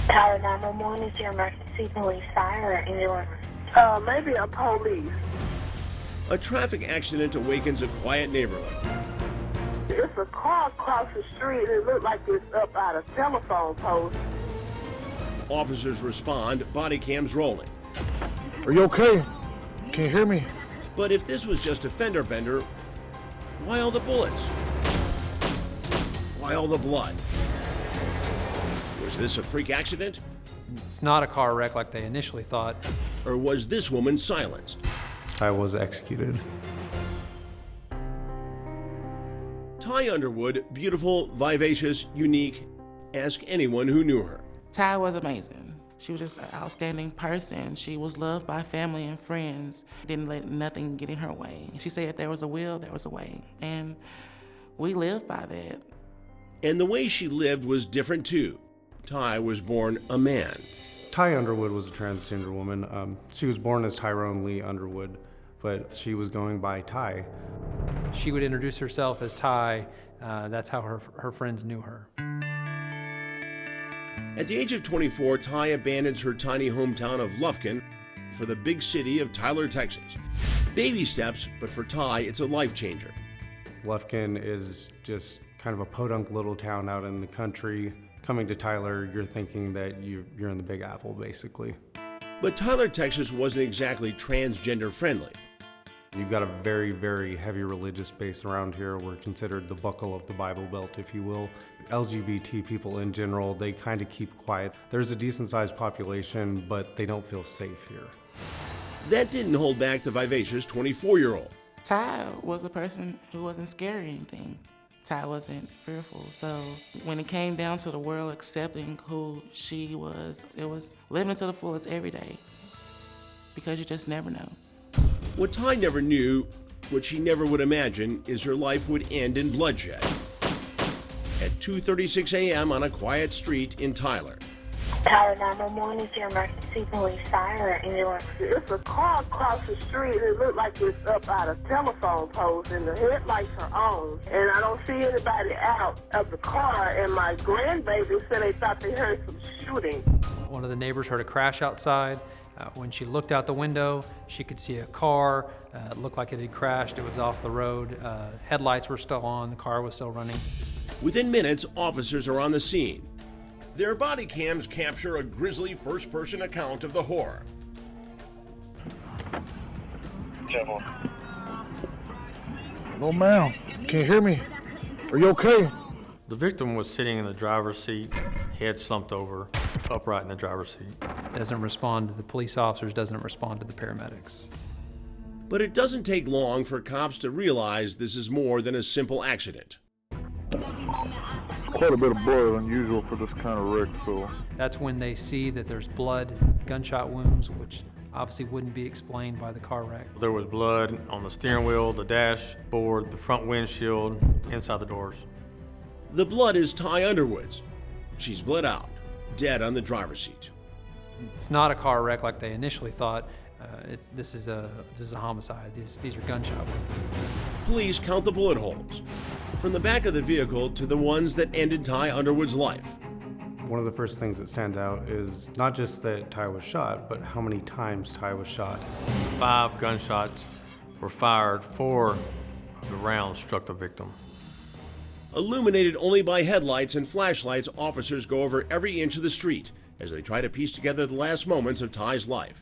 Tower 911 is your emergency police, fire, or ambulance? Maybe a police. A traffic accident awakens a quiet neighborhood. It's a car across the street. It looked like it's up out of telephone post. Officers respond, body cams rolling. Are you okay? Can you hear me? But if this was just a fender bender, why all the bullets? Why all the blood? Was this a freak accident? It's not a car wreck like they initially thought. Or was this woman silenced? I was executed. Ty Underwood, beautiful, vivacious, unique. Ask anyone who knew her. Ty was amazing. She was just an outstanding person. She was loved by family and friends. Didn't let nothing get in her way. She said if there was a will, there was a way. And we lived by that. And the way she lived was different too. Ty was born a man. Ty Underwood was a transgender woman. She was born as Tyrone Lee Underwood, but she was going by Ty. She would introduce herself as Ty. That's how her friends knew her. At the age of 24, Ty abandons her tiny hometown of Lufkin for the big city of Tyler, Texas. Baby steps, but for Ty, it's a life changer. Lufkin is just kind of a podunk little town out in the country. Coming to Tyler, you're thinking that you're in the Big Apple, basically. But Tyler, Texas wasn't exactly transgender friendly. You've got a very, very heavy religious base around here. We're considered the buckle of the Bible Belt, if you will. LGBT people in general, they kind of keep quiet. There's a decent-sized population, but they don't feel safe here. That didn't hold back the vivacious 24-year-old. Ty was a person who wasn't scared of anything. Ty wasn't fearful. So when it came down to the world accepting who she was, it was living to the fullest every day, because you just never know. What Ty never knew, what she never would imagine, is her life would end in bloodshed. At 2:36 a.m. on a quiet street in Tyler. Tower 911 is your emergency police, fire, or ambulance? It's a car across the street. It looked like it's up out of telephone post, and the headlights are on. And I don't see anybody out of the car, and my grandbaby said they thought they heard some shooting. One of the neighbors heard a crash outside. When she looked out the window, she could see a car. It looked like it had crashed. It was off the road. Headlights were still on. The car was still running. Within minutes, officers are on the scene. Their body cams capture a grisly first-person account of the horror. Oh, ma'am. Can you hear me? Are you okay? The victim was sitting in the driver's seat, head slumped over, upright in the driver's seat. Doesn't respond to the police officers, doesn't respond to the paramedics. But it doesn't take long for cops to realize this is more than a simple accident. Quite a bit of blood, unusual for this kind of wreck, so. That's when they see that there's blood, gunshot wounds, which obviously wouldn't be explained by the car wreck. There was blood on the steering wheel, the dashboard, the front windshield, inside the doors. The blood is Ty Underwood's. She's bled out, dead on the driver's seat. It's not a car wreck like they initially thought. This is a homicide. These are gunshot wounds. Police count the bullet holes, from the back of the vehicle to the ones that ended Ty Underwood's life. One of the first things that stands out is not just that Ty was shot, but how many times Ty was shot. 5 gunshots were fired, 4 of the rounds struck the victim. Illuminated only by headlights and flashlights, officers go over every inch of the street as they try to piece together the last moments of Ty's life.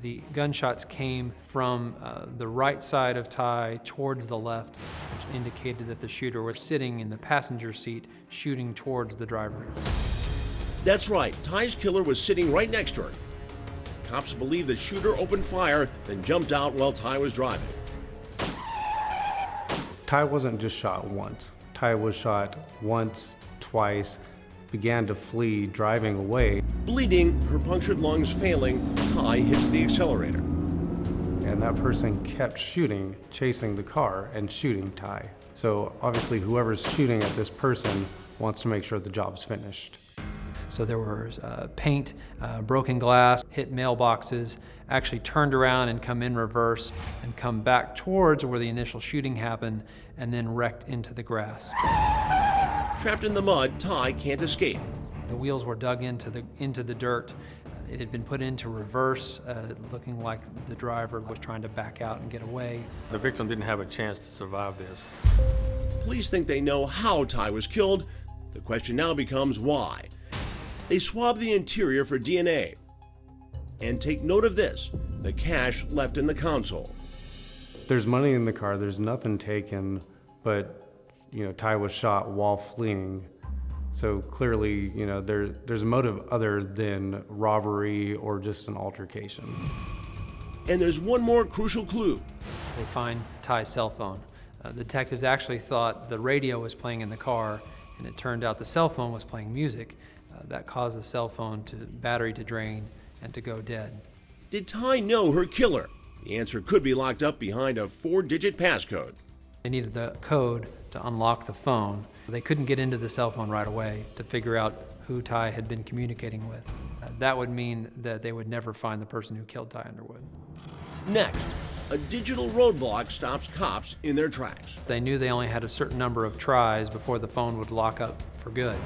The gunshots came from the right side of Ty towards the left, which indicated that the shooter was sitting in the passenger seat shooting towards the driver. That's right, Ty's killer was sitting right next to her. Cops believe the shooter opened fire, then jumped out while Ty was driving. Ty wasn't just shot once. Ty was shot once, twice, began to flee, driving away. Bleeding, her punctured lungs failing, Ty hits the accelerator. And that person kept shooting, chasing the car and shooting Ty. So obviously whoever's shooting at this person wants to make sure the job's finished. So there was paint, broken glass, hit mailboxes, actually turned around and come in reverse and come back towards where the initial shooting happened and then wrecked into the grass. Trapped in the mud, Ty can't escape. The wheels were dug into the dirt. It had been put into reverse, looking like the driver was trying to back out and get away. The victim didn't have a chance to survive this. Police think they know how Ty was killed. The question now becomes why. They swab the interior for DNA. And take note of this, the cash left in the console. There's money in the car, there's nothing taken, but, Ty was shot while fleeing. So clearly, there's a motive other than robbery or just an altercation. And there's one more crucial clue. They find Ty's cell phone. The detectives actually thought the radio was playing in the car, and it turned out the cell phone was playing music. That caused the cell phone battery to drain and to go dead. Did Ty know her killer? The answer could be locked up behind a 4-digit passcode. They needed the code to unlock the phone. They couldn't get into the cell phone right away to figure out who Ty had been communicating with. That would mean that they would never find the person who killed Ty Underwood. Next, a digital roadblock stops cops in their tracks. They knew they only had a certain number of tries before the phone would lock up for good.